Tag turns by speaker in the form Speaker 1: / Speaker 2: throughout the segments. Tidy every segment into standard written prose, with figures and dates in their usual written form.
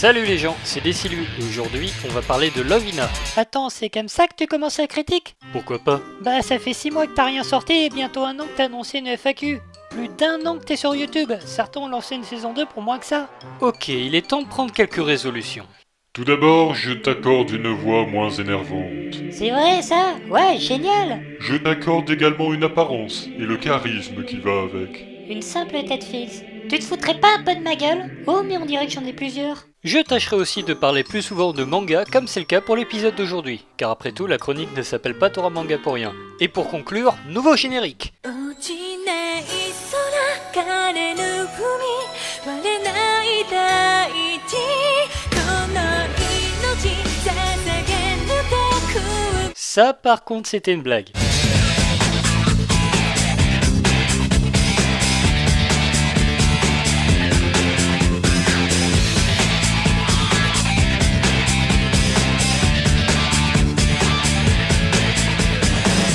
Speaker 1: Salut les gens, c'est Decilu et aujourd'hui on va parler de Love Hina.
Speaker 2: Attends, c'est comme ça que tu commences la critique?
Speaker 1: Pourquoi pas?
Speaker 2: Bah ça fait 6 mois que t'as rien sorti et bientôt 1 an que t'as annoncé une FAQ. Plus d'1 an que t'es sur YouTube, certains ont lancé une saison 2 pour moins que ça.
Speaker 1: Ok, il est temps de prendre quelques résolutions.
Speaker 3: Tout d'abord, je t'accorde une voix moins énervante.
Speaker 2: C'est vrai ça? Ouais, génial!
Speaker 3: Je t'accorde également une apparence et le charisme qui va avec.
Speaker 2: Une simple tête fixe. Tu te foutrais pas un peu de ma gueule? Oh mais on dirait que j'en ai plusieurs.
Speaker 1: Je tâcherai aussi de parler plus souvent de manga comme c'est le cas pour l'épisode d'aujourd'hui, car après tout la chronique ne s'appelle pas Tora Manga pour rien. Et pour conclure, nouveau générique. Ça par contre c'était une blague.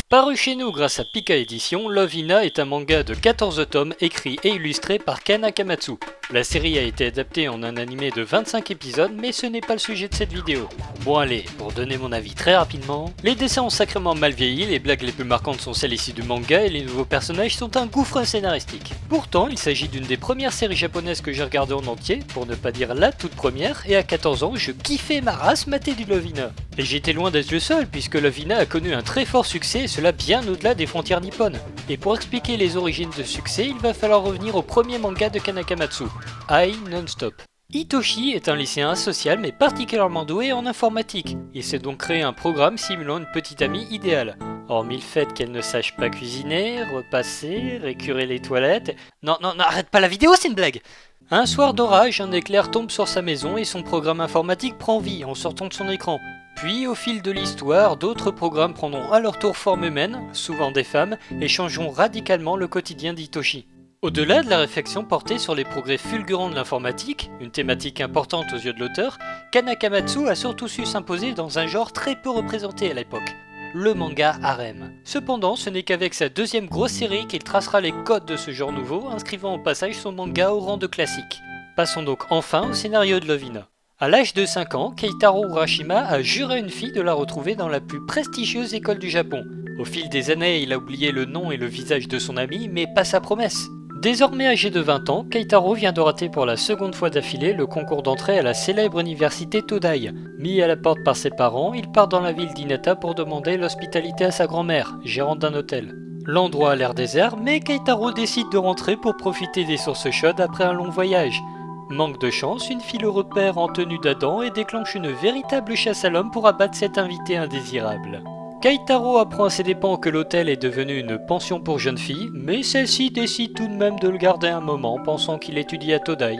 Speaker 1: Paru chez nous grâce à Pika Édition, Love Hina est un manga de 14 tomes écrit et illustré par Ken Akamatsu. La série a été adaptée en un animé de 25 épisodes, mais ce n'est pas le sujet de cette vidéo. Bon allez, pour donner mon avis très rapidement, les dessins ont sacrément mal vieilli, les blagues les plus marquantes sont celles issues du manga et les nouveaux personnages sont un gouffre scénaristique. Pourtant, il s'agit d'une des premières séries japonaises que j'ai regardées en entier, pour ne pas dire la toute première, et à 14 ans, je kiffais ma race mater du Love Hina. Et j'étais loin d'être le seul, puisque Love Hina a connu un très fort succès, et cela bien au-delà des frontières nippones. Et pour expliquer les origines de ce succès, il va falloir revenir au premier manga de Ken Akamatsu, Ai Non-Stop. Hitoshi est un lycéen asocial mais particulièrement doué en informatique. Il s'est donc créé un programme simulant une petite amie idéale. Hormis le fait qu'elle ne sache pas cuisiner, repasser, récurer les toilettes... Non, arrête pas la vidéo, c'est une blague! Un soir d'orage, un éclair tombe sur sa maison et son programme informatique prend vie en sortant de son écran. Puis, au fil de l'histoire, d'autres programmes prendront à leur tour forme humaine, souvent des femmes, et changeront radicalement le quotidien d'Hitoshi. Au-delà de la réflexion portée sur les progrès fulgurants de l'informatique, une thématique importante aux yeux de l'auteur, Ken Akamatsu a surtout su s'imposer dans un genre très peu représenté à l'époque, le manga harem. Cependant, ce n'est qu'avec sa deuxième grosse série qu'il tracera les codes de ce genre nouveau, inscrivant au passage son manga au rang de classique. Passons donc enfin au scénario de Love Hina. À l'âge de 5 ans, Keitaro Urashima a juré à une fille de la retrouver dans la plus prestigieuse école du Japon. Au fil des années, il a oublié le nom et le visage de son ami, mais pas sa promesse. Désormais âgé de 20 ans, Keitaro vient de rater pour la seconde fois d'affilée le concours d'entrée à la célèbre université Todai. Mis à la porte par ses parents, il part dans la ville d'Hinata pour demander l'hospitalité à sa grand-mère, gérante d'un hôtel. L'endroit a l'air désert, mais Keitaro décide de rentrer pour profiter des sources chaudes après un long voyage. Manque de chance, une fille le repère en tenue d'Adam et déclenche une véritable chasse à l'homme pour abattre cet invité indésirable. Keitaro apprend à ses dépens que l'hôtel est devenu une pension pour jeunes filles, mais celle-ci décide tout de même de le garder un moment, pensant qu'il étudie à Todai.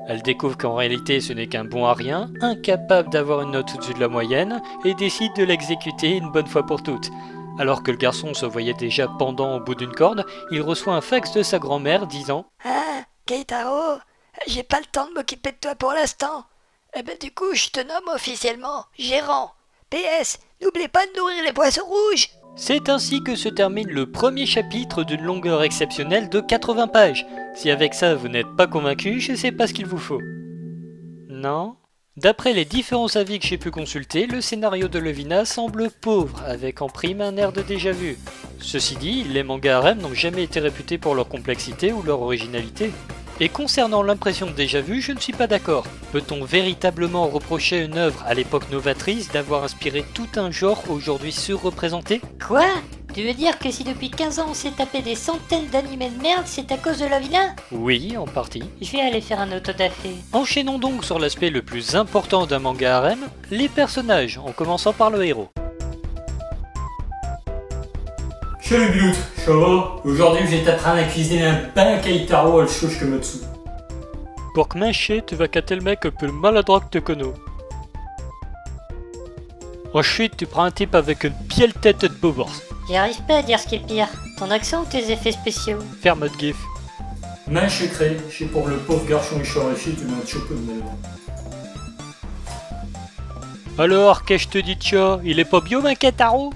Speaker 1: Elle découvre qu'en réalité ce n'est qu'un bon à rien, incapable d'avoir une note au-dessus de la moyenne, et décide de l'exécuter une bonne fois pour toutes. Alors que le garçon se voyait déjà pendant au bout d'une corde, il reçoit un fax de sa grand-mère disant «
Speaker 4: Ah, Keitaro, j'ai pas le temps de m'occuper de toi pour l'instant. Eh ben du coup, je te nomme officiellement gérant. PS, n'oublie pas de nourrir les poissons rouges. »
Speaker 1: C'est ainsi que se termine le premier chapitre d'une longueur exceptionnelle de 80 pages. Si avec ça vous n'êtes pas convaincu, je sais pas ce qu'il vous faut. Non ? D'après les différents avis que j'ai pu consulter, le scénario de Love Hina semble pauvre, avec en prime un air de déjà-vu. Ceci dit, les mangas harem n'ont jamais été réputés pour leur complexité ou leur originalité. Et concernant l'impression de déjà-vu, je ne suis pas d'accord. Peut-on véritablement reprocher à une œuvre à l'époque novatrice d'avoir inspiré tout un genre aujourd'hui surreprésenté ?
Speaker 2: Quoi? Tu veux dire que si depuis 15 ans on s'est tapé des centaines d'animés de merde, c'est à cause de Love Hina?
Speaker 1: Oui, en partie.
Speaker 2: Je vais aller faire un autodafé.
Speaker 1: Enchaînons donc sur l'aspect le plus important d'un manga harem, les personnages, en commençant par le héros.
Speaker 5: Salut Bilout, ça va? Aujourd'hui je vais t'apprendre à cuisiner un pain Keitaro al Shoshikamatsu.
Speaker 1: Pour commencer, tu vas cater le mec un peu maladroit que tu connais. Ensuite, tu prends un type avec une pielle tête de bobors.
Speaker 2: J'y arrive pas à dire ce qui est le pire. Ton accent ou tes effets spéciaux?
Speaker 1: Faire mode gif.
Speaker 5: Main sucrée, c'est pour le pauvre garçon ici, tu m'as chopé de mêlée.
Speaker 1: Alors, qu'est-ce que je te dis de ça? Il est pas bio, ma Keitaro?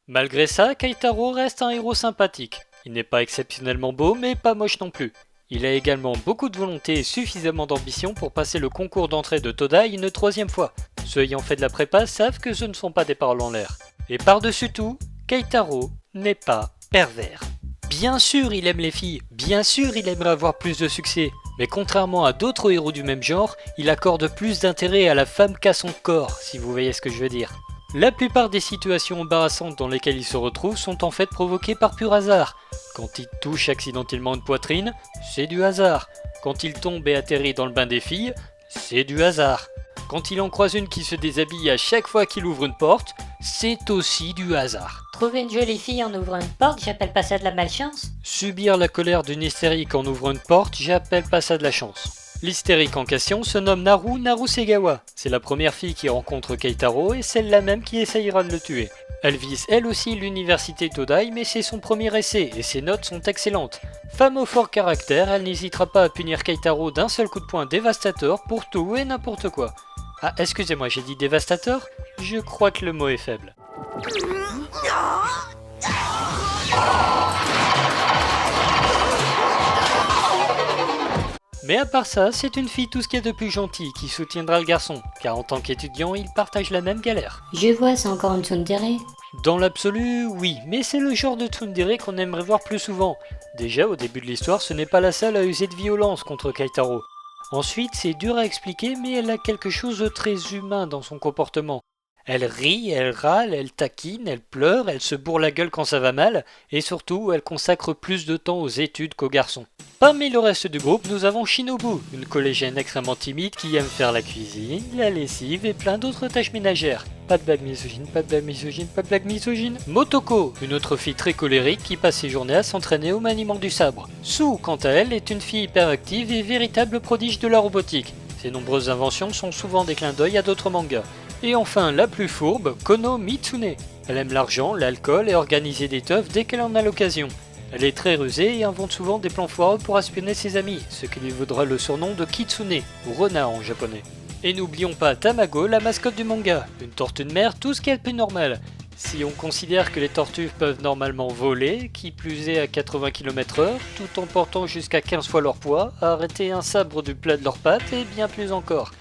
Speaker 1: Malgré ça, Keitaro reste un héros sympathique. Il n'est pas exceptionnellement beau, mais pas moche non plus. Il a également beaucoup de volonté et suffisamment d'ambition pour passer le concours d'entrée de Todai une 3e fois. Ceux ayant fait de la prépa savent que ce ne sont pas des paroles en l'air. Et par-dessus tout, Keitaro n'est pas pervers. Bien sûr il aime les filles, bien sûr il aimerait avoir plus de succès, mais contrairement à d'autres héros du même genre, il accorde plus d'intérêt à la femme qu'à son corps, si vous voyez ce que je veux dire. La plupart des situations embarrassantes dans lesquelles il se retrouve sont en fait provoquées par pur hasard. Quand il touche accidentellement une poitrine, c'est du hasard. Quand il tombe et atterrit dans le bain des filles, c'est du hasard. Quand il en croise une qui se déshabille à chaque fois qu'il ouvre une porte, c'est aussi du hasard.
Speaker 2: Trouver une jolie fille en ouvrant une porte, j'appelle pas ça de la malchance.
Speaker 1: Subir la colère d'une hystérique en ouvrant une porte, j'appelle pas ça de la chance. L'hystérique en question se nomme Narusegawa. C'est la première fille qui rencontre Keitaro et celle-là même qui essayera de le tuer. Elle vise elle aussi l'université Todai, mais c'est son premier essai et ses notes sont excellentes. Femme au fort caractère, elle n'hésitera pas à punir Keitaro d'un seul coup de poing dévastateur pour tout et n'importe quoi. Ah, excusez-moi, j'ai dit dévastateur? Je crois que le mot est faible. Mais à part ça, c'est une fille tout ce qu'il y a de plus gentil qui soutiendra le garçon, car en tant qu'étudiant, ils partagent la même galère.
Speaker 2: Je vois, c'est encore une tsundere.
Speaker 1: Dans l'absolu, oui, mais c'est le genre de tsundere qu'on aimerait voir plus souvent. Déjà, au début de l'histoire, ce n'est pas la seule à user de violence contre Keitaro. Ensuite, c'est dur à expliquer, mais elle a quelque chose de très humain dans son comportement. Elle rit, elle râle, elle taquine, elle pleure, elle se bourre la gueule quand ça va mal, et surtout, elle consacre plus de temps aux études qu'aux garçons. Parmi le reste du groupe, nous avons Shinobu, une collégienne extrêmement timide qui aime faire la cuisine, la lessive et plein d'autres tâches ménagères. Pas de blague misogyne, pas de blague misogyne, pas de blague misogyne. Motoko, une autre fille très colérique qui passe ses journées à s'entraîner au maniement du sabre. Su, quant à elle, est une fille hyperactive et véritable prodige de la robotique. Ses nombreuses inventions sont souvent des clins d'œil à d'autres mangas. Et enfin, la plus fourbe, Kono Mitsune. Elle aime l'argent, l'alcool et organiser des teufs dès qu'elle en a l'occasion. Elle est très rusée et invente souvent des plans foireux pour espionner ses amis, ce qui lui vaudra le surnom de Kitsune, ou renard en japonais. Et n'oublions pas Tamago, la mascotte du manga, une tortue de mer, tout ce qu'il y a de plus normal. Si on considère que les tortues peuvent normalement voler, qui plus est à 80 km/h, tout en portant jusqu'à 15 fois leur poids, arrêter un sabre du plat de leurs pattes et bien plus encore.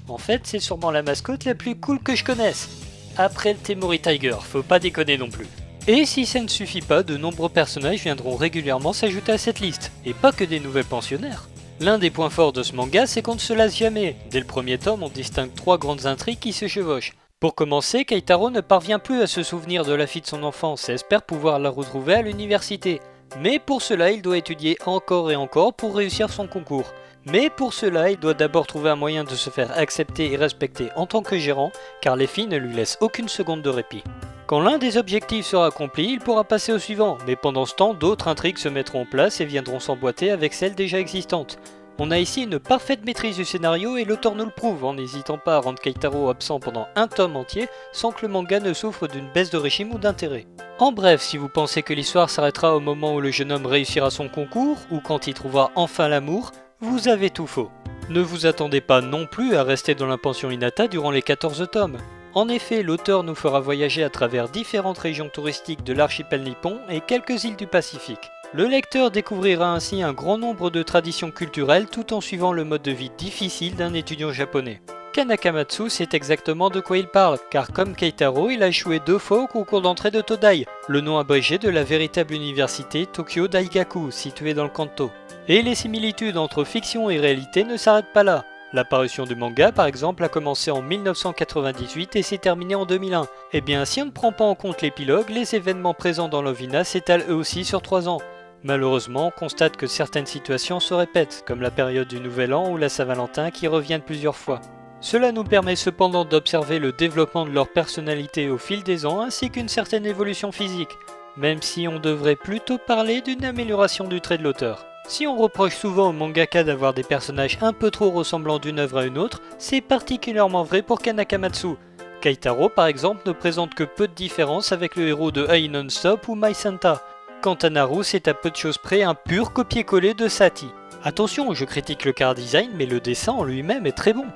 Speaker 1: En fait, c'est sûrement la mascotte la plus cool que je connaisse. Après le Temori Tiger, faut pas déconner non plus. Et si ça ne suffit pas, de nombreux personnages viendront régulièrement s'ajouter à cette liste, et pas que des nouvelles pensionnaires. L'un des points forts de ce manga, c'est qu'on ne se lasse jamais. Dès le premier tome, on distingue 3 grandes intrigues qui se chevauchent. Pour commencer, Keitaro ne parvient plus à se souvenir de la fille de son enfance et espère pouvoir la retrouver à l'université. Mais pour cela, il doit étudier encore et encore pour réussir son concours. Mais pour cela, il doit d'abord trouver un moyen de se faire accepter et respecter en tant que gérant, car les filles ne lui laissent aucune seconde de répit. Quand l'un des objectifs sera accompli, il pourra passer au suivant, mais pendant ce temps, d'autres intrigues se mettront en place et viendront s'emboîter avec celles déjà existantes. On a ici une parfaite maîtrise du scénario et l'auteur nous le prouve en n'hésitant pas à rendre Keitaro absent pendant un tome entier sans que le manga ne souffre d'une baisse de régime ou d'intérêt. En bref, si vous pensez que l'histoire s'arrêtera au moment où le jeune homme réussira son concours ou quand il trouvera enfin l'amour, vous avez tout faux. Ne vous attendez pas non plus à rester dans la pension Hinata durant les 14 tomes. En effet, l'auteur nous fera voyager à travers différentes régions touristiques de l'archipel nippon et quelques îles du Pacifique. Le lecteur découvrira ainsi un grand nombre de traditions culturelles tout en suivant le mode de vie difficile d'un étudiant japonais. Kanakamatsu sait exactement de quoi il parle, car comme Keitaro, il a échoué 2 fois au concours d'entrée de Todai, le nom abrégé de la véritable université Tokyo Daigaku, située dans le Kanto. Et les similitudes entre fiction et réalité ne s'arrêtent pas là. La parution du manga, par exemple, a commencé en 1998 et s'est terminée en 2001. Et bien, si on ne prend pas en compte l'épilogue, les événements présents dans l'OVINA s'étalent eux aussi sur 3 ans. Malheureusement, on constate que certaines situations se répètent, comme la période du Nouvel An ou la Saint-Valentin qui reviennent plusieurs fois. Cela nous permet cependant d'observer le développement de leur personnalité au fil des ans ainsi qu'une certaine évolution physique, même si on devrait plutôt parler d'une amélioration du trait de l'auteur. Si on reproche souvent au mangaka d'avoir des personnages un peu trop ressemblants d'une œuvre à une autre, c'est particulièrement vrai pour Kanakamatsu. Keitaro par exemple ne présente que peu de différences avec le héros de Ai Non-Stop ou My Santa. Quant à Naru, c'est à peu de choses près un pur copier-coller de Sati. Attention, je critique le car design, mais le dessin en lui-même est très bon.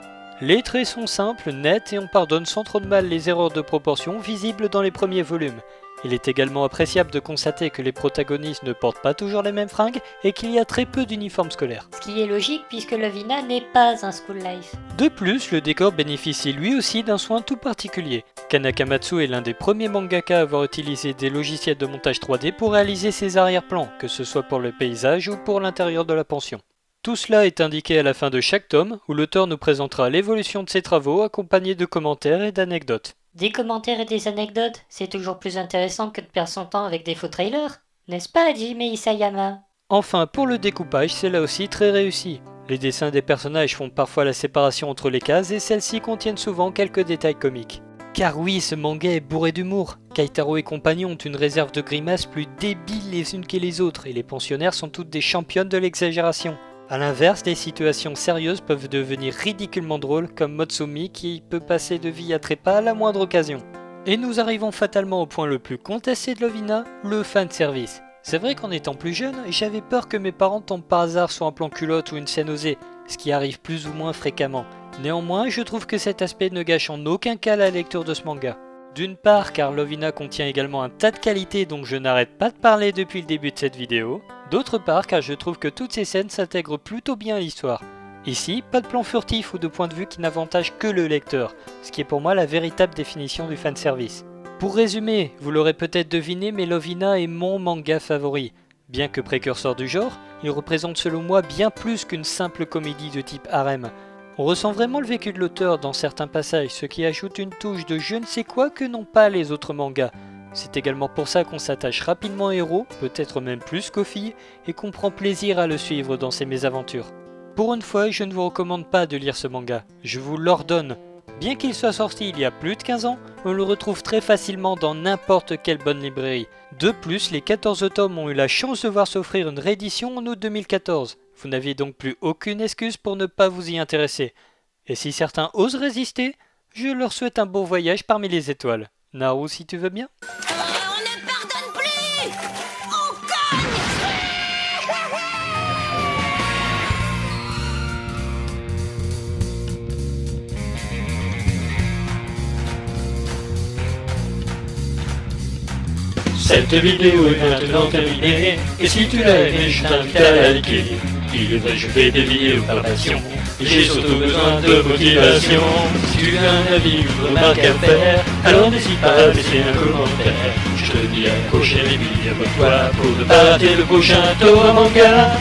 Speaker 1: Les traits sont simples, nets et on pardonne sans trop de mal les erreurs de proportion visibles dans les premiers volumes. Il est également appréciable de constater que les protagonistes ne portent pas toujours les mêmes fringues et qu'il y a très peu d'uniformes scolaires.
Speaker 2: Ce qui est logique puisque Lovina n'est pas un school life.
Speaker 1: De plus, le décor bénéficie lui aussi d'un soin tout particulier. Kanakamatsu est l'un des premiers mangaka à avoir utilisé des logiciels de montage 3D pour réaliser ses arrière-plans, que ce soit pour le paysage ou pour l'intérieur de la pension. Tout cela est indiqué à la fin de chaque tome, où l'auteur nous présentera l'évolution de ses travaux accompagnés de commentaires et d'anecdotes.
Speaker 2: Des commentaires et des anecdotes, c'est toujours plus intéressant que de perdre son temps avec des faux trailers, n'est-ce pas, Hajime Isayama?
Speaker 1: Enfin, pour le découpage, c'est là aussi très réussi. Les dessins des personnages font parfois la séparation entre les cases et celles-ci contiennent souvent quelques détails comiques. Car oui, ce manga est bourré d'humour. Kaitaro et compagnie ont une réserve de grimaces plus débiles les unes que les autres et les pensionnaires sont toutes des championnes de l'exagération. A l'inverse, les situations sérieuses peuvent devenir ridiculement drôles comme Motsumi qui peut passer de vie à trépas à la moindre occasion. Et nous arrivons fatalement au point le plus contesté de Lovina, le fanservice. C'est vrai qu'en étant plus jeune, j'avais peur que mes parents tombent par hasard sur un plan culotte ou une scène osée, ce qui arrive plus ou moins fréquemment. Néanmoins, je trouve que cet aspect ne gâche en aucun cas la lecture de ce manga. D'une part car Lovina contient également un tas de qualités dont je n'arrête pas de parler depuis le début de cette vidéo. D'autre part car je trouve que toutes ces scènes s'intègrent plutôt bien à l'histoire. Ici, pas de plan furtif ou de point de vue qui n'avantage que le lecteur, ce qui est pour moi la véritable définition du fanservice. Pour résumer, vous l'aurez peut-être deviné mais Lovina est mon manga favori. Bien que précurseur du genre, il représente selon moi bien plus qu'une simple comédie de type harem. On ressent vraiment le vécu de l'auteur dans certains passages, ce qui ajoute une touche de je ne sais quoi que n'ont pas les autres mangas. C'est également pour ça qu'on s'attache rapidement au héros, peut-être même plus qu'aux filles, et qu'on prend plaisir à le suivre dans ses mésaventures. Pour une fois, je ne vous recommande pas de lire ce manga, je vous l'ordonne. Bien qu'il soit sorti il y a plus de 15 ans, on le retrouve très facilement dans n'importe quelle bonne librairie. De plus, les 14 tomes ont eu la chance de voir s'offrir une réédition en août 2014. Vous n'aviez donc plus aucune excuse pour ne pas vous y intéresser. Et si certains osent résister, je leur souhaite un bon voyage parmi les étoiles. Naru, si tu veux bien.
Speaker 6: On ne pardonne plus! On cogne!
Speaker 5: Cette vidéo est maintenant terminée, et si tu l'as aimé, je t'invite à la liker. Il est vrai, je fais des vidéos par passion, et j'ai surtout besoin de motivation. Si tu as un avis ou une remarque à faire, alors n'hésite pas à laisser un commentaire. Je te dis à la prochaine et puis abonne-toi pour ne pas rater le prochain Torah Manga.